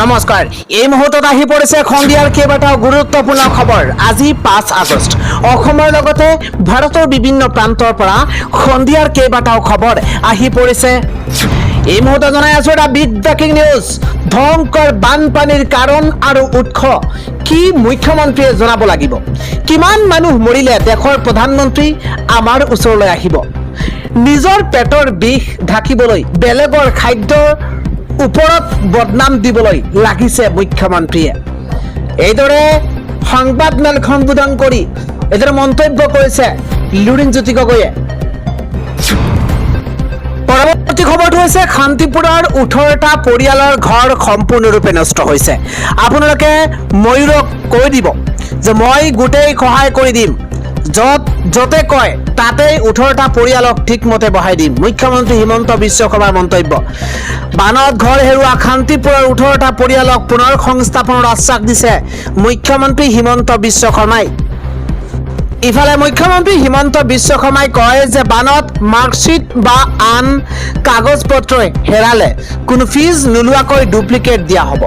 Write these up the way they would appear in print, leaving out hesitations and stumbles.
নমস্কাৰ এই মুহূৰ্তত আহি পৰিছে খন্দিয়াৰ কেইবাটাও গুৰুত্বপূৰ্ণ খবৰ। আজি 5 আগষ্ট অসমৰ লগতে ভাৰতৰ বিভিন্ন প্ৰান্তৰ পৰা খন্দিয়াৰ কেইবাটাও খবৰ আহি পৰিছে। এই মুহূৰ্তত জনাই আছো এটা বিগ ব্ৰেকিং নিউজ। ভয়ংকৰ বানপানীৰ কাৰণ আৰু উৎস কি মুখ্যমন্ত্ৰীয়ে জনাব লাগিব। কিমান মানুহ মৰিলে দেশৰ প্ৰধানমন্ত্ৰী আমাৰ ওচৰলৈ আহিব। নিজৰ পেটৰ বিষ ঢাকিবলৈ বেলেগৰ খাদ্যৰ ওপৰত বদনাম দিবলৈ লাগিছে মুখ্যমন্ত্ৰীয়ে। এইদৰে সংবাদ মেল সম্বোধন কৰি এইদৰে মন্তব্য কৰিছে লুৰিণজ্যোতি গগৈয়ে। পৰৱৰ্তী খবৰটো হৈছে শান্তিপুৰৰ 18টা পৰিয়ালৰ ঘৰ সম্পূৰ্ণৰূপে নষ্ট হৈছে। আপোনালোকে ময়ূৰক কৈ দিব যে মই গোটেই সহায় কৰি দিম, যতে কয় তাতেই 18টা পৰিয়ালক ঠিকমতে বহাই দিম। মুখ্যমন্ত্ৰী হিমন্ত বিশ্ব শৰ্মাৰ মন্তব্য। বানত ঘৰ হেৰুৱা শান্তিপুৰৰ 18টা পৰিয়ালক পুনৰ সংস্থাপনৰ আশ্বাস দিছে মুখ্যমন্ত্ৰী হিমন্ত বিশ্ব শৰ্মাই। ইফালে মুখ্যমন্ত্ৰী হিমন্ত বিশ্ব শৰ্মাই কয় যে বানত মাৰ্কশ্বিট বা আন কাগজ পত্ৰ হেৰালে কোনো ফিজ নোলোৱাকৈ ডুপ্লিকেট দিয়া হ'ব।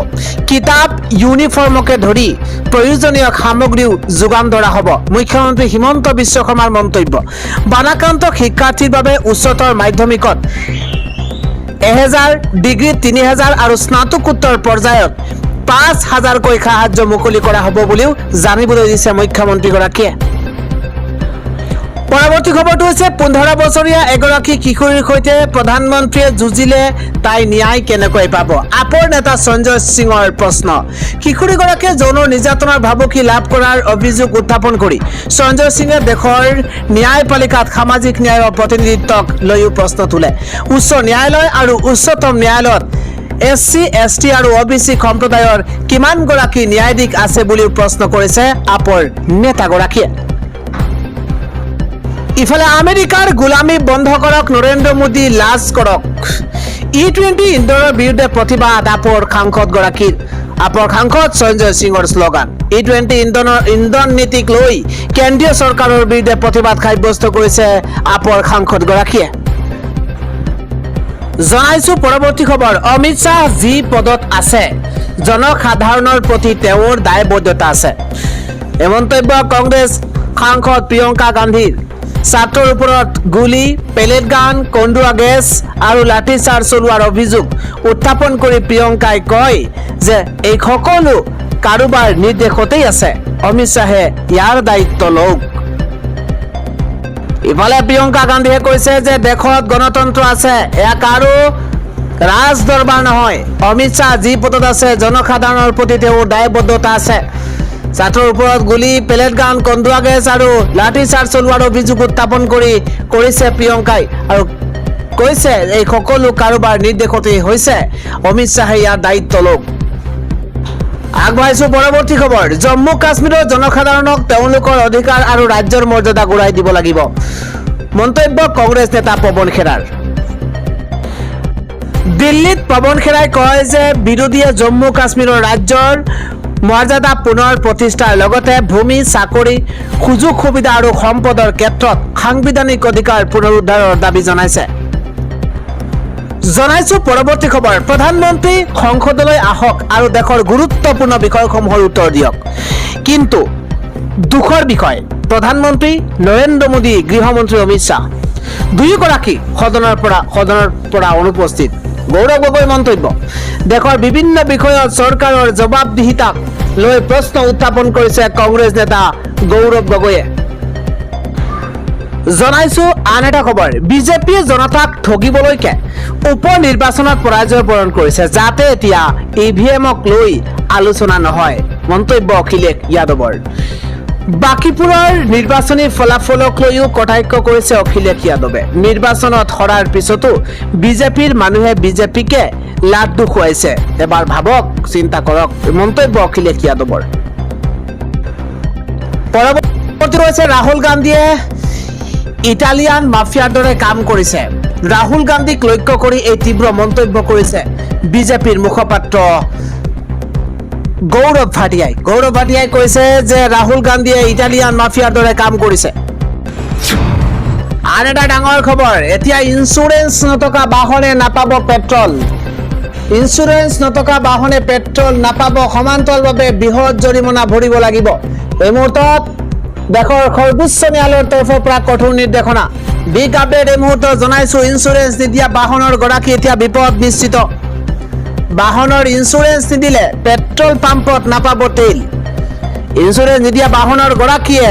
কিতাপ ইউনিফৰ্মকে ধৰি প্ৰয়োজনীয় সামগ্ৰীও যোগান ধৰা হ'ব। মুখ্যমন্ত্ৰী হিমন্ত বিশ্ব শৰ্মাৰ মন্তব্য। বানাক্ৰান্ত শিক্ষাৰ্থীৰ বাবে উচ্চতৰ মাধ্যমিকত 1000 ডিগ্ৰী 3000 আৰু স্নাতকোত্তৰ পৰ্যায়ত 5000কৈ সাহায্য মুকলি কৰা হ'ব বুলিও জানিবলৈ দিছে মুখ্যমন্ত্ৰীগৰাকীয়ে। পৰৱৰ্তী খবৰটো হৈছে 15 বছৰীয়া এগৰাকী কিশোৰীৰ সৈতে প্ৰধানমন্ত্ৰীয়ে যুঁজিলে তাই ন্যায় কেনেকৈ পাব। আপৰ নেতা সঞ্জয় সিঙৰ প্ৰশ্ন। কিশোৰীগৰাকীয়ে যৌন নিৰ্যাতনৰ ভাবুকি লাভ কৰাৰ অভিযোগ উত্থাপন কৰি সঞ্জয় সিঙে দেশৰ ন্যায়পালিকাত সামাজিক ন্যায়ৰ প্ৰতিনিধিত্বক লৈও প্ৰশ্ন তোলে। উচ্চ ন্যায়ালয় আৰু উচ্চতম ন্যায়ালয়ত SC, ST আৰু OBC সম্প্ৰদায়ৰ কিমানগৰাকী ন্যায়াধীশ আছে বুলিও প্ৰশ্ন কৰিছে আপৰ নেতাগৰাকীয়ে। ইফালে আমেৰিকাৰ গোলামী বন্ধ কৰক, নৰেন্দ্ৰ মোদী লাজ কৰক। E20 ইন্ধনৰ বিৰুদ্ধে প্ৰতিবাদ আপৰ সাংসদগৰাকীৰ। আপৰ সাংসদ সঞ্জয় সিঙৰ শ্লোগান। E20 ইন্ধন নীতিক লৈ কেন্দ্ৰীয় চৰকাৰৰ বিৰুদ্ধে প্ৰতিবাদ সাব্যস্ত কৰিছে আপৰ সাংসদগৰাকীয়ে। জনাইছো পৰৱৰ্তী খবৰ। অমিত শ্বাহ যি পদত আছে জনসাধাৰণৰ প্ৰতি তেওঁৰ দায়বদ্ধতা আছে। এই মন্তব্য কংগ্ৰেছ সাংসদ প্ৰিয়ংকা গান্ধীৰ। ছাত্ৰৰ ওপৰত গুলী, পেলেট গান, কন্দুৱা গেছ আৰু লাঠি চাৰ্জ চলোৱাৰ অভিযোগ উত্থাপন কৰি প্ৰিয়ংকাই কয় যে এই সকলো কাৰোবাৰ নিৰ্দেশতেই আছে। অমিত শ্বাহে ইয়াৰ দায়িত্ব লওক। ইফালে প্ৰিয়ংকা গান্ধীয়ে কৈছে যে দেশত গণতন্ত্ৰ আছে, এয়া কাৰো ৰাজ দৰবাৰ নহয়। অমিত শ্বাহ যি পদত আছে জনসাধাৰণৰ প্ৰতি তেওঁৰ দায়বদ্ধতা আছে। ছাত্ৰৰ ওপৰত গুলী, পেলেট গান, কন্দুৱা গেছ আৰু লাঠি চাৰ্জ চলোৱাৰ অভিযোগ উত্থাপন কৰিছে প্ৰিয়ংকাই আৰু কৈছে এই সকলো কাৰোবাৰ নিৰ্দেশতেই হৈছে। অমিত শ্বাহে ইয়াৰ দায়িত্ব লওক। আগবাঢ়িছো পৰৱৰ্তী খবৰ। জম্মু কাশ্মীৰৰ জনসাধাৰণক তেওঁলোকৰ অধিকাৰ আৰু ৰাজ্যৰ মৰ্যাদা ঘূৰাই দিব লাগিব। মন্তব্য কংগ্ৰেছ নেতা পৱন খেৰাৰ। দিল্লীত পৱন খেৰাই কয় যে বিৰোধীয়ে জম্মু কাশ্মীৰৰ ৰাজ্যৰ মৰ্যাদা পুনৰ প্ৰতিষ্ঠাৰ লগতে ভূমি, চাকৰি, সুযোগ সুবিধা আৰু সম্পদৰ ক্ষেত্ৰত সাংবিধানিক অধিকাৰ পুনৰুদ্ধাৰৰ দাবী জনাইছে। জনাইছো পৰৱৰ্তী খবৰ। প্ৰধানমন্ত্ৰী সংসদলৈ আহক আৰু দেশৰ গুৰুত্বপূৰ্ণ বিষয়সমূহৰ উত্তৰ দিয়ক। কিন্তু দুখৰ বিষয় প্ৰধানমন্ত্ৰী নৰেন্দ্ৰ মোদী, গৃহমন্ত্ৰী অমিত শ্বাহ দুয়োগৰাকী সদনৰ পৰা অনুপস্থিত। গৌৰৱ গগৈ মন্তব্য। দেশৰ বিভিন্ন বিষয়ত চৰকাৰৰ জবাবদিহিতাক লৈ প্ৰশ্ন উত্থাপন কৰিছে কংগ্ৰেছ নেতা গৌৰৱ গগৈয়ে। জনাইছো আন এটা খবৰ। বিজেপিয়ে জনতাক ঠগিবলৈকে উপ নিৰ্বাচনত পৰাজয় বৰণ কৰিছে, যাতে এতিয়া EVM-ক লৈ আলোচনা নহয়। মন্তব্য অখিলেশ যাদৱৰ। বাকীপুৰৰ নিৰ্বাচনী ফলাফলক লৈও কটাক্ষ কৰিছে অখিলেশ যাদৱে। নিৰ্বাচনত হৰাৰ পিছতো বিজেপিৰ মানুহে বিজেপিকে লাড্ডু খুৱাইছে। এবাৰ ভাবক, চিন্তা কৰক। মন্তব্য অখিলেশ যাদৱৰ। পৰৱৰ্তী হৈছে ৰাহুল গান্ধীয়ে ইটালিয়ান মাফিয়াৰ দৰে কাম কৰিছে। ৰাহুল গান্ধীক লক্ষ্য কৰি এই তীব্ৰ মন্তব্য কৰিছে বিজেপিৰ মুখপাত্ৰ গৌৰৱ ভাটিয়াই কৈছে যে ৰাহুল গান্ধীয়ে ইটালিয়ান মাফিয়াৰ দৰে কাম কৰিছে। আন এটা ডাঙৰ খবৰ। এতিয়া ইঞ্চুৰেঞ্চ নথকা বাহনে নাপাব পেট্ৰল। ইঞ্চুৰেঞ্চ নথকা বাহনে পেট্ৰল নাপাব, সমান্তৰালভাৱে বৃহৎ জৰিমনা ভৰিব লাগিব। এই মুহূৰ্তত দেশৰ সৰ্বোচ্চ ন্যায়ালয়ৰ তৰফৰ পৰা কঠোৰ নিৰ্দেশনা। বিগ আপডেট এই মুহূৰ্তত জনাইছো, ইঞ্চুৰেঞ্চ নিদিয়া বাহনৰ গৰাকী এতিয়া বিপদ নিশ্চিত। বাহনৰ ইঞ্চুৰেঞ্চ নিদিলে পেট্ৰল পাম্পত নাপাব তেল। ইঞ্চুৰেঞ্চ নিদিয়া বাহনৰ গৰাকীয়ে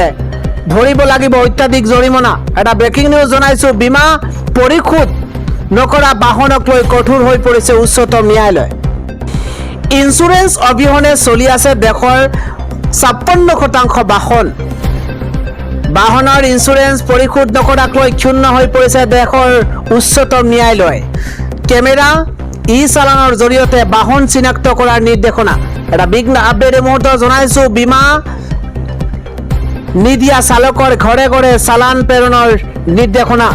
ভৰিব লাগিব অত্যাধিক জৰিমনা। এটা ব্ৰেকিং নিউজ জনাইছো, বীমা পৰিশোধ নকৰা বাহনক লৈ কঠোৰ হৈ পৰিছে উচ্চতম ন্যায়ালয়। ইঞ্চুৰেঞ্চ অবিহনে চলি আছে দেশৰ 56% বাহন। বাহনৰ ইঞ্চুৰেঞ্চ পৰিশোধ নকৰাক লৈ ক্ষুণ্ণ হৈ পৰিছে দেশৰ উচ্চতম ন্যায়ালয়। কেমেৰা ই-চালানৰ জৰিয়তে বাহন চিনাক্ত কৰাৰ নিৰ্দেশনা। এটা বিগ আপডেট এই মুহূৰ্তত জনাইছো, বীমা নিদিয়া চালকৰ ঘৰে ঘৰে চালান প্ৰেৰণৰ নিৰ্দেশনা।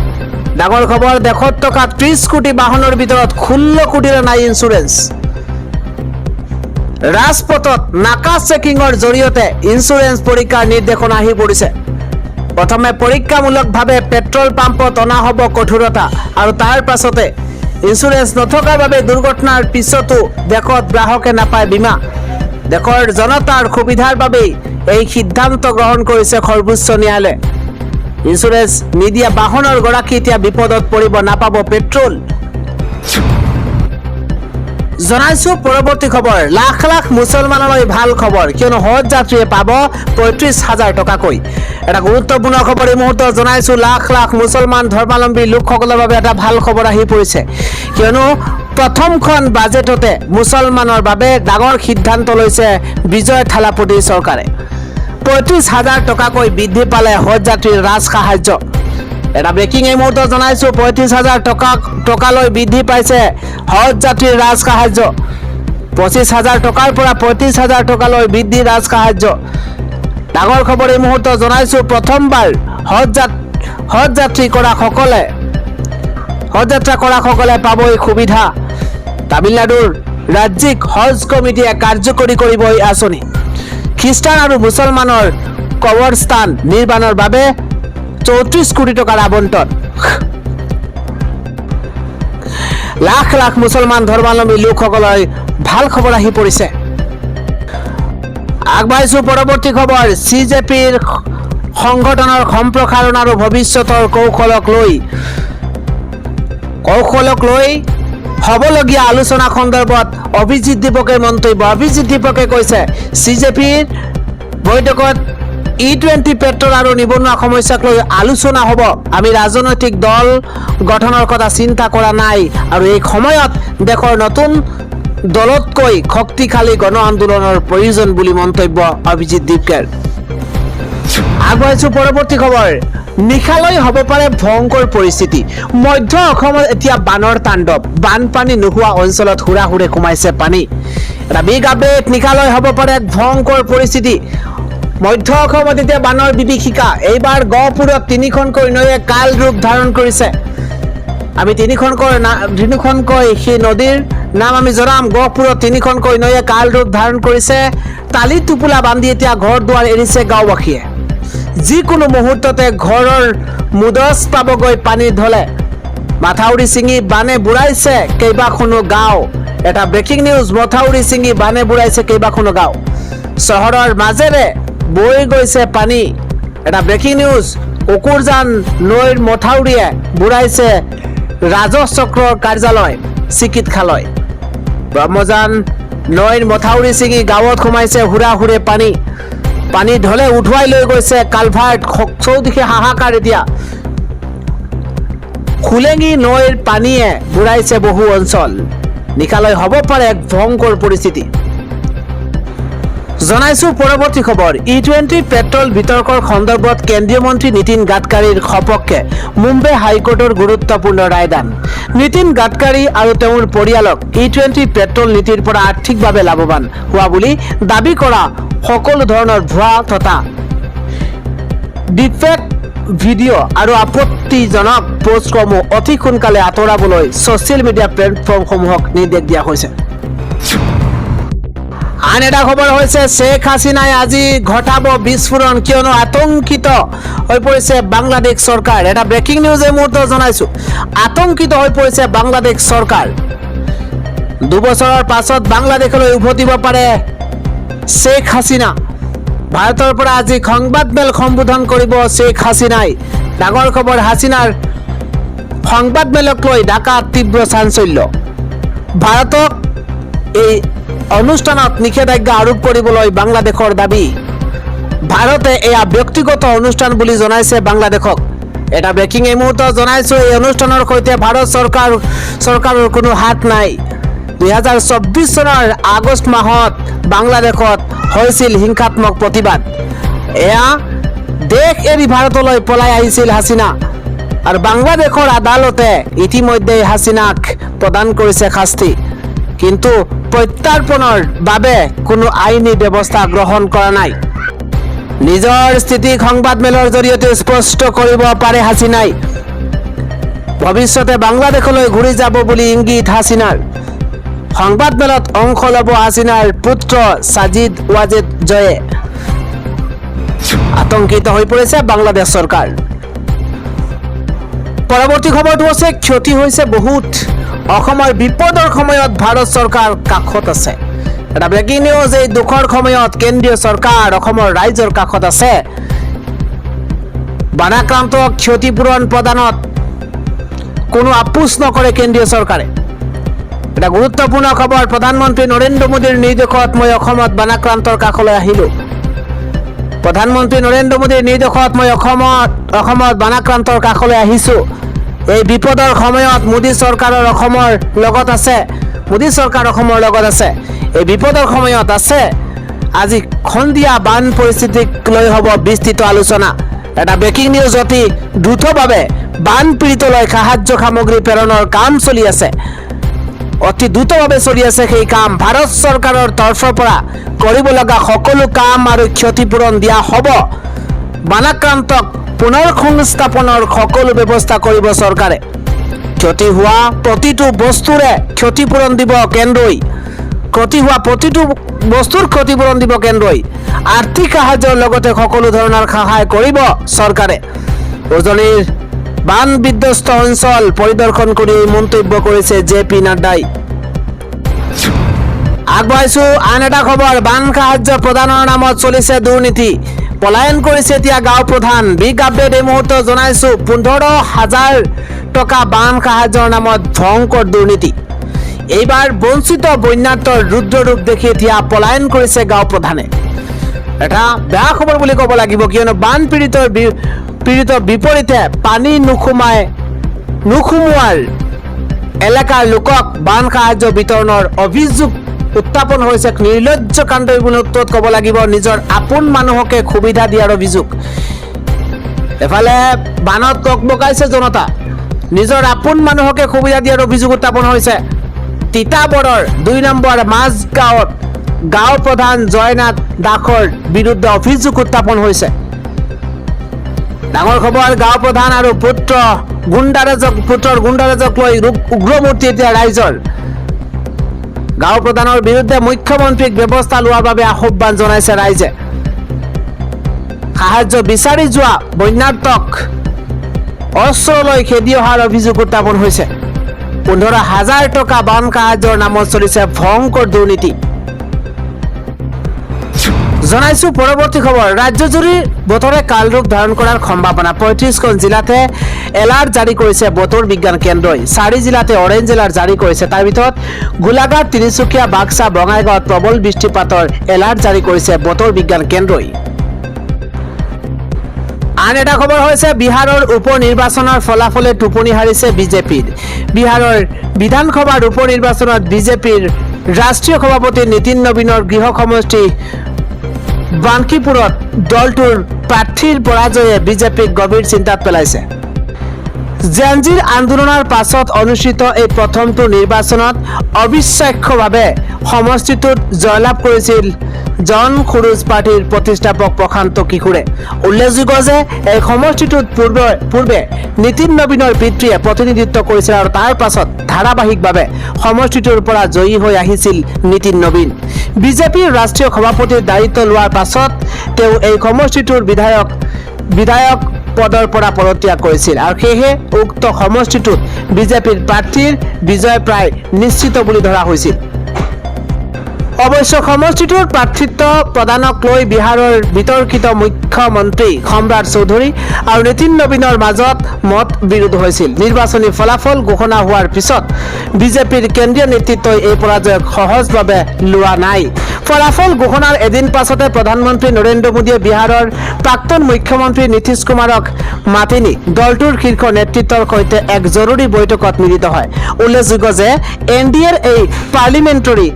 ডাঙৰ খবৰ, দেশত থকা 30 কোটি বাহনৰ ভিতৰত 16 কোটিৰে নাই ইঞ্চুৰেঞ্চ। ৰাজপথত নাকা চেকিঙৰ জৰিয়তে ইঞ্চুৰেঞ্চ পৰীক্ষাৰ নিৰ্দেশনা আহি পৰিছে। প্ৰথমে পৰীক্ষামূলকভাৱে পেট্ৰল পাম্পত অনা হ'ব কঠোৰতা, আৰু তাৰ পাছতে ইঞ্চুৰেঞ্চ নথকাৰ বাবে দুৰ্ঘটনাৰ পিছতো দেশত গ্ৰাহকে নাপায় বীমা। দেশৰ জনতাৰ সুবিধাৰ বাবেই এই সিদ্ধান্ত গ্ৰহণ কৰিছে সৰ্বোচ্চ ন্যায়ালয়ে। ইঞ্চুৰেঞ্চ নিদিয়া বাহনৰ গৰাকী এতিয়া বিপদত পৰিব, নাপাব পেট্ৰল। জনাইছো পৰৱৰ্তী খবৰ, লাখ লাখ মুছলমানলৈ ভাল খবৰ, কিয়নো হজ যাত্ৰীয়ে পাব 35,000 টকাকৈ। এটা গুৰুত্বপূৰ্ণ খবৰ এই মুহূৰ্তত জনাইছো, লাখ লাখ মুছলমান ধৰ্মাৱলম্বী লোকসকলৰ বাবে এটা ভাল খবৰ আহি পৰিছে, কিয়নো প্ৰথমখন বাজেটতে মুছলমানৰ বাবে ডাঙৰ সিদ্ধান্ত লৈছে বিজয় থালাপতি চৰকাৰে। 35,000 টকাকৈ বৃদ্ধি পালে হজ যাত্ৰীৰ ৰাজ সাহায্য। এটা ব্ৰেকিং এই মুহূৰ্তত জনাইছো, 35,000 টকালৈ বৃদ্ধি পাইছে হজ যাত্ৰীৰ ৰাজ সাহায্য। 25,000 টকাৰ পৰা 35,000 টকালৈ বৃদ্ধি ৰাজ সাহায্য। ডাঙৰ খবৰ এই মুহূৰ্তত জনাইছো, প্ৰথমবাৰ হজ যাত্ৰা কৰা সকলে পাব এই সুবিধা। তামিলনাডুৰ ৰাজ্যিক হজ কমিটিয়ে কাৰ্যকৰী কৰিব এই আঁচনি। খ্ৰীষ্টান আৰু মুছলমানৰ কবৰস্থান নিৰ্মাণৰ বাবে 34 কোটি টকাৰ আবণ্টন। লাখ লাখ মুছলমান ধৰ্মাৱলম্বী লোকসকলৰ ভাল খবৰ আহি পৰিছে। আগবাঢ়িছো পৰৱৰ্তী খবৰ, CJPৰ সংগঠনৰ সম্প্ৰসাৰণ আৰু ভৱিষ্যতৰ কৌশলক লৈ হ'বলগীয়া আলোচনা সন্দৰ্ভত অভিজিৎ দীপকে মন্তব্য। অভিজিৎ দীপকে কৈছে, CJPৰ বৈঠকত E20 পেট্ৰল আৰু নিবনুৱা সমস্যাক লৈ আলোচনা হ'ব। আমি ৰাজনৈতিক দল গঠনৰ কথা চিন্তা কৰা নাই, আৰু এই সময়ত দেশৰ নতুন দলতকৈ শক্তিশালী গণ আন্দোলনৰ প্ৰয়োজন বুলি মন্তব্য অভিজিৎ দীপকেৰ। আগবাঢ়িছো পৰৱৰ্তী খবৰ, নিশালৈ হ'ব পাৰে ভয়ংকৰ পৰিস্থিতি। মধ্য অসমত এতিয়া বানৰ তাণ্ডৱ, বানপানী নোহোৱা অঞ্চলত হুৰাহুৰে সোমাইছে পানী। এটা বিগ আপডেট, নিশালৈ হ'ব পাৰে এক ভয়ংকৰ পৰিস্থিতি। মধ্য অসমত এতিয়া বানৰ বিভীষিকা। এইবাৰ গহপুৰত 3খনকৈ নৈয়ে কাল ৰূপ ধাৰণ কৰিছে। আমি তিনিখনকৈ সেই নদীৰ নাম আমি জনাম। গহপুৰত 3খনকৈ নৈয়ে কাল ৰূপ ধাৰণ কৰিছে। টালি টোপোলা বান্ধি এতিয়া ঘৰ দুৱাৰ এৰিছে গাঁওবাসীয়ে। যিকোনো মুহূৰ্ততে ঘৰৰ মুদচ পাবগৈ পানীৰ ঢলে। মাথাউৰি ছিঙি বানে বুঢ়াইছে কেইবাখনো গাঁও। এটা ব্ৰেকিং নিউজ, মথাউৰি ছিঙি বানে বুঢ়াইছে কেইবাখনো গাঁও। চহৰৰ মাজেৰে বৈ গৈছে পানী। এটা ব্ৰেকিং নিউজ, কুকুৰজান নৈৰ মথাউৰিয়ে বুঢ়াইছে ৰাজহ চক্ৰৰ কাৰ্যালয়, চিকিৎসালয়। ব্ৰহ্মজান নৈৰ মথাউৰি ছিঙি গাঁৱত সোমাইছে হুৰাহুৰে পানী। পানী ঢলে উঠুৱাই লৈ গৈছে কালভাৰ্ট। চৌদিশে হাহাকাৰ এতিয়া। খুলেঙি নৈৰ পানীয়ে বুঢ়াইছে বহু অঞ্চল। নিশালৈ হ'ব পাৰে এক ভয়ংকৰ পৰিস্থিতি। জনাইছো পৰৱৰ্তী খবৰ, E20 পেট্ৰল বিতৰ্কৰ সন্দৰ্ভত কেন্দ্ৰীয় মন্ত্ৰী নীতিন গাডকাৰীৰ সপক্ষে মুম্বাই হাইকোৰ্টৰ গুৰুত্বপূৰ্ণ ৰায়দান। নীতিন গাডকাৰী আৰু তেওঁৰ পৰিয়ালক E20 পেট্ৰল নীতিৰ পৰা আৰ্থিকভাৱে লাভৱান হোৱা বুলি দাবী কৰা সকলো ধৰণৰ ভুৱা তথা ডিফেক্ট ভিডিঅ' আৰু আপত্তিজনক পোষ্টসমূহ অতি সোনকালে আঁতৰাবলৈ ছ'চিয়েল মিডিয়া প্লেটফৰ্মসমূহক নিৰ্দেশ দিয়া হৈছে। আন এটা খবৰ হৈছে, শ্বেখ হাছিনাই আজি ঘটাব বিস্ফোৰণ, কিয়নো আতংকিত হৈ পৰিছে বাংলাদেশ চৰকাৰ। এটা ব্ৰেকিং নিউজ এই মুহূৰ্তত জনাইছো, আতংকিত হৈ পৰিছে বাংলাদেশ চৰকাৰ। দুবছৰৰ পাছত বাংলাদেশলৈ উভতিব পাৰে শ্বেখ হাছিনা। ভাৰতৰ পৰা আজি সংবাদমেল সম্বোধন কৰিব শ্বেখ হাছিনাই। ডাঙৰ খবৰ, হাছিনাৰ সংবাদমেলক লৈ ঢাকাত তীব্ৰ চাঞ্চল্য। ভাৰতক এই অনুষ্ঠানত নিষেধাজ্ঞা আৰোপ কৰিবলৈ বাংলাদেশৰ দাবী। ভাৰতে এয়া ব্যক্তিগত অনুষ্ঠান বুলি জনাইছে বাংলাদেশক। এটা ব্ৰেকিং এই মুহূৰ্তত জনাইছো, এই অনুষ্ঠানৰ সৈতে ভাৰত চৰকাৰৰ কোনো হাত নাই। 2024 চনৰ আগষ্ট মাহত বাংলাদেশত হৈছিল হিংসাত্মক প্ৰতিবাদ। এয়া দেশ এৰি ভাৰতলৈ পলাই আহিছিল হাছিনা আৰু বাংলাদেশৰ আদালতে ইতিমধ্যে হাছিনাক প্ৰদান কৰিছে শাস্তি, কিন্তু প্ৰত্যাৰ্পণৰ বাবে কোনো আইনী ব্যৱস্থা গ্ৰহণ কৰা নাই। নিজৰ স্থিতি সংবাদমেলৰ জৰিয়তে স্পষ্ট কৰিব পাৰে হাছিনাই। ভৱিষ্যতে বাংলাদেশলৈ ঘূৰি যাব বুলি ইংগিত হাছিনাৰ। সংবাদমেলত অংশ ল'ব হাছিনাৰ পুত্ৰ সাজিদ ৱাজেদ জয়ে। আতংকিত হৈ পৰিছে বাংলাদেশ চৰকাৰ। পৰৱৰ্তী খবৰটো আছে, ক্ষতি হৈছে বহুত। অসমৰ বিপদৰ সময়ত ভাৰত চৰকাৰ কাষত আছে। এটা ব্ৰেকিং নিউজ, এই দুখৰ সময়ত কেন্দ্ৰীয় চৰকাৰ অসমৰ ৰাইজৰ কাষত আছে। বানাক্ৰান্তক ক্ষতিপূৰণ প্ৰদানত কোনো আপোচ নকৰে কেন্দ্ৰীয় চৰকাৰে। এটা গুৰুত্বপূৰ্ণ খবৰ, প্ৰধানমন্ত্ৰী নৰেন্দ্ৰ মোদীৰ নিৰ্দেশত মই অসমত বানাক্ৰান্তৰ কাষলৈ আহিলো। প্ৰধানমন্ত্ৰী নৰেন্দ্ৰ মোদীৰ নিৰ্দেশত মই অসমত বানাক্ৰান্তৰ কাষলৈ আহিছো। এই বিপদৰ সময়ত মোদী চৰকাৰ অসমৰ লগত আছে। মোদী চৰকাৰ অসমৰ লগত আছে। এই বিপদৰ সময়ত আছে। আজি সন্ধিয়া বান পৰিস্থিতিক লৈ হ'ব বিস্তৃত আলোচনা। এটা ব্ৰেকিং নিউজ, অতি দ্ৰুতভাৱে বান পীড়িতলৈ সাহায্য সামগ্ৰী প্ৰেৰণৰ কাম চলি আছে। অতি দ্ৰুতভাৱে চলি আছে সেই কাম। ভাৰত চৰকাৰৰ তৰফৰ পৰা কৰিব লগা সকলো কাম আৰু ক্ষতিপূৰণ দিয়া হ'ব। বানাক্ৰান্তক পুনৰ সংস্থাপনৰ সকলো ব্যৱস্থা কৰিব চৰকাৰে। ক্ষতি হোৱা প্ৰতিটো বস্তুৰে ক্ষতিপূৰণ দিব কেন্দ্ৰই। ক্ষতি হোৱা প্ৰতিটো বস্তুৰ ক্ষতিপূৰণ দিব কেন্দ্ৰই। আৰ্থিক সাহায্যৰ লগতে সকলো ধৰণৰ সহায় কৰিব চৰকাৰে। উজনিৰ বান বিধ্বস্ত অঞ্চল পৰিদৰ্শন কৰি মন্তব্য কৰিছে JP নাড্ডাই। আগবাঢ়িছো আন এটা খবৰ, বান সাহায্য প্ৰদানৰ নামত চলিছে দুৰ্নীতি। পলায়ন কৰিছে এতিয়া গাঁও প্ৰধান। বিগ আপডেট এই মুহূৰ্তত জনাইছো, 15,000 টকা বান সাহায্যৰ নামত ভয়ংকৰ দুৰ্নীতি। এইবাৰ বঞ্চিত বন্যাৰ্তৰ ৰুদ্ৰৰূপ দেখি এতিয়া পলায়ন কৰিছে গাঁও প্ৰধানে। এটা বেয়া খবৰ বুলি ক'ব লাগিব, কিয়নো বান পীড়িতৰ বিপৰীতে পানী নোসোমোৱাৰ এলেকাৰ লোকক বান সাহায্য বিতৰণৰ অভিযোগ উত্থাপন হৈছে। নিৰ্লজ্জ কাণ্ড বুলি ক'ব লাগিব। নিজৰ আপোন মানুহকে সুবিধা দিয়াৰ অভিযোগ। এফালে বানত টকবকাইছে জনতা, নিজৰ আপোন মানুহকে সুবিধা দিয়াৰ অভিযোগ উত্থাপন হৈছে। তিতাবৰৰ 2 নম্বৰ মাজগাঁৱত গাঁও প্ৰধান জয়নাথ দাসৰ বিৰুদ্ধে অভিযোগ উত্থাপন হৈছে। ডাঙৰ খবৰ, গাঁও প্ৰধান আৰু পুত্ৰৰ গুণ্ডাৰাজক লৈ উগ্ৰমূৰ্তি এতিয়া ৰাইজৰ। গাঁও প্ৰধানৰ বিৰুদ্ধে মুখ্যমন্ত্ৰীক ব্যৱস্থা লোৱাৰ বাবে আহ্বান জনাইছে ৰাইজে। সাহায্য বিচাৰি যোৱা বন্যাৰ্তক অস্ত্ৰলৈ খেদি অহাৰ অভিযোগ উত্থাপন হৈছে। 15,000 টকা বান সাহায্যৰ নামত চলিছে ভয়ংকৰ দুৰ্নীতি। জনাইছো পৰৱৰ্তী খবৰ, ৰাজ্যজুৰি বতৰে কাল ৰূপ ধাৰণ কৰাৰ সম্ভাৱনা। 35খন জিলাতে এলাৰ্ট জাৰি কৰিছে বতৰ বিজ্ঞান কেন্দ্ৰই। 4 জিলাতে অৰেঞ্জ এলাৰ্ট জাৰি কৰিছে। তাৰ ভিতৰত গোলাঘাট, তিনিচুকীয়া, বাক্সা, বঙাইগাঁৱত প্ৰবল বৃষ্টিপাতৰ এলাৰ্ট জাৰি কৰিছে বতৰ বিজ্ঞান কেন্দ্ৰই। আন এটা খবৰ হৈছে, বিহাৰৰ উপ নিৰ্বাচনৰ ফলাফলে টোপনি হাৰিছে বিজেপিৰ। বিহাৰৰ বিধানসভাৰ উপ নিৰ্বাচনত বিজেপিৰ ৰাষ্ট্ৰীয় সভাপতি নীতিন নবীনৰ গৃহ সমষ্টি বানকিপুৰত দলটোৰ প্ৰাৰ্থীৰ পৰাজয়ে বিজেপিক গভীৰ চিন্তাত পেলাইছে। জেনজিৰ আন্দোলনৰ পাছত অনুষ্ঠিত এই প্ৰথমটো নিৰ্বাচনত অবিশ্বাস্যভাৱে সমষ্টিটোত জয়লাভ কৰিছিল জন খুৰুজ পাৰ্টিৰ প্ৰতিষ্ঠাপক প্ৰশান্ত কিশোৰে। উল্লেখযোগ্য যে এই সমষ্টিটোত পূৰ্বে নীতিন নবীনৰ পিতৃয়ে প্ৰতিনিধিত্ব কৰিছিল আৰু তাৰ পাছত ধাৰাবাহিকভাৱে সমষ্টিটোৰ পৰা জয়ী হৈ আহিছিল নীতিন নবীন। বিজেপিৰ ৰাষ্ট্ৰীয় সভাপতিৰ দায়িত্ব লোৱাৰ পাছত তেওঁ এই সমষ্টিটোৰ বিধায়ক পদৰ পৰা পদত্যাগ কৰিছিল আৰু সেয়েহে উক্ত সমষ্টিটোত বিজেপিৰ প্ৰাৰ্থীৰ বিজয় প্ৰায় নিশ্চিত বুলি ধৰা হৈছিল। অৱশ্য সমষ্টিটোৰ প্ৰাৰ্থিত্ব প্ৰদানক লৈ বিহাৰৰ বিতৰ্কিত মুখ্যমন্ত্ৰী সম্ৰাট চৌধুৰী আৰু নীতিন নবীনৰ মাজত মত বিৰোধ হৈছিল। নিৰ্বাচনী ফলাফল ঘোষণা হোৱাৰ পিছত বিজেপিৰ কেন্দ্ৰীয় নেতৃত্বই এই পৰাজয়ক সহজভাৱে লোৱা নাই। ফলাফল ঘোষণাৰ এদিন পাছতে প্ৰধানমন্ত্ৰী নৰেন্দ্ৰ মোদীয়ে বিহাৰৰ প্ৰাক্তন মুখ্যমন্ত্ৰী নীতিশ কুমাৰক মাতি নি দলটোৰ শীৰ্ষ নেতৃত্বৰ সৈতে এক জৰুৰী বৈঠকত মিলিত হয়। উল্লেখযোগ্য যে NDAৰ এই পাৰ্লিমেণ্টাৰী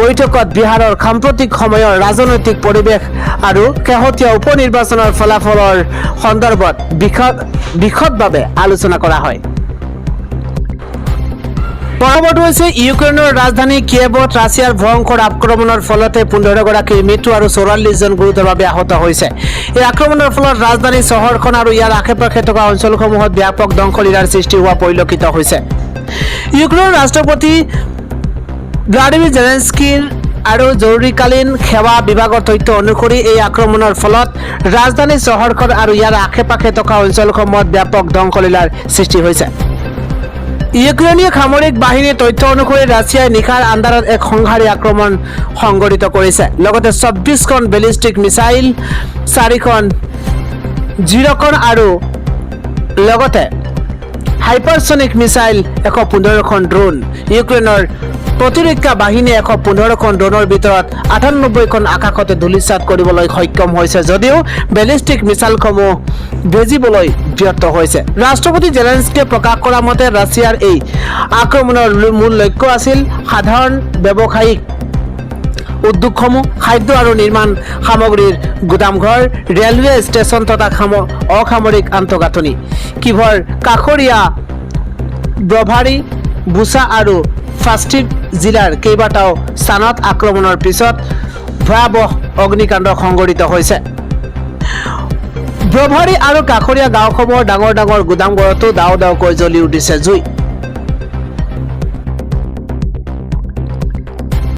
বৈঠকত বিহাৰৰ সাম্প্ৰতিক সময়ৰ ৰাজনৈতিক পৰিৱেশ আৰু শেহতীয়া উপ নিৰ্বাচনৰ ফলাফলৰ সন্দৰ্ভত বিশদভাৱে আলোচনা কৰা হয়। পৰৱৰ্তী হৈছে ইউক্ৰেইনৰ ৰাজধানী কিয়েভত ৰাছিয়াৰ ভয়ংকৰ আক্ৰমণৰ ফলতে 15 গৰাকীৰ মৃত্যু আৰু 44 জন গুৰুতৰভাৱে আহত হৈছে। এই আক্ৰমণৰ ফলত ৰাজধানী চহৰখন আৰু ইয়াৰ আশে-পাশে থকা অঞ্চলসমূহত ব্যাপক ধ্বংসলীলাৰ সৃষ্টি হোৱা পৰিলক্ষিত হৈছে। ইউক্ৰেইনৰ ৰাষ্ট্ৰপতি ভ্লাদিমিৰ জেলেনস্কিৰ আৰু জৰুৰীকালীন সেৱা বিভাগৰ তথ্য অনুসৰি এই আক্ৰমণৰ ফলত ৰাজধানী চহৰখন আৰু ইয়াৰ আশে-পাশে থকা অঞ্চলসমূহত ব্যাপক ধ্বংসলীলাৰ সৃষ্টি হৈছে। ইউক্ৰেইনীয় সামৰিক বাহিনীৰ তথ্য অনুসৰি ৰাছিয়াই নিশাৰ আন্ধাৰত এক সংহাৰী আক্ৰমণ সংঘটিত কৰিছে। লগতে 24খন বেলিষ্টিক মিছাইল, 4খন জিৰকন আৰু লগতে হাইপাৰছনিক মিছাইল, 115খন ড্ৰোন। ইউক্ৰেইনৰ প্ৰতিৰক্ষা বাহিনীয়ে 115খন ড্ৰোনৰ ভিতৰত 98খন আকাশতে ধূলিসাৎ কৰিবলৈ সক্ষম হৈছে, যদিও বেলিষ্টিক মিছাইলসমূহ ভেজিবলৈ ব্যৰ্থ হৈছে। ৰাষ্ট্ৰপতি জেলেনস্কিয়ে প্ৰকাশ কৰা মতে ৰাছিয়াৰ এই আক্ৰমণৰ মূল লক্ষ্য আছিল সাধাৰণ ব্যৱসায়িক উদ্যোগসমূহ, খাদ্য আৰু নিৰ্মাণ সামগ্ৰীৰ গুদামঘৰ, ৰেলৱে ষ্টেচন তথা অসামৰিক আন্তঃগাঁথনি। কিভৰ কাষৰীয়া ব্ৰভাৰী, বুচা আৰু ফাষ্টিভ জিলাৰ কেইবাটাও স্থানত আক্ৰমণৰ পিছত ভয়াৱহ অগ্নিকাণ্ড সংঘটিত হৈছে। ব্ৰভাৰী আৰু কাষৰীয়া গাঁওসমূহৰ ডাঙৰ ডাঙৰ গুদামঘৰতো দাও দাওকৈ জ্বলি উঠিছে জুই।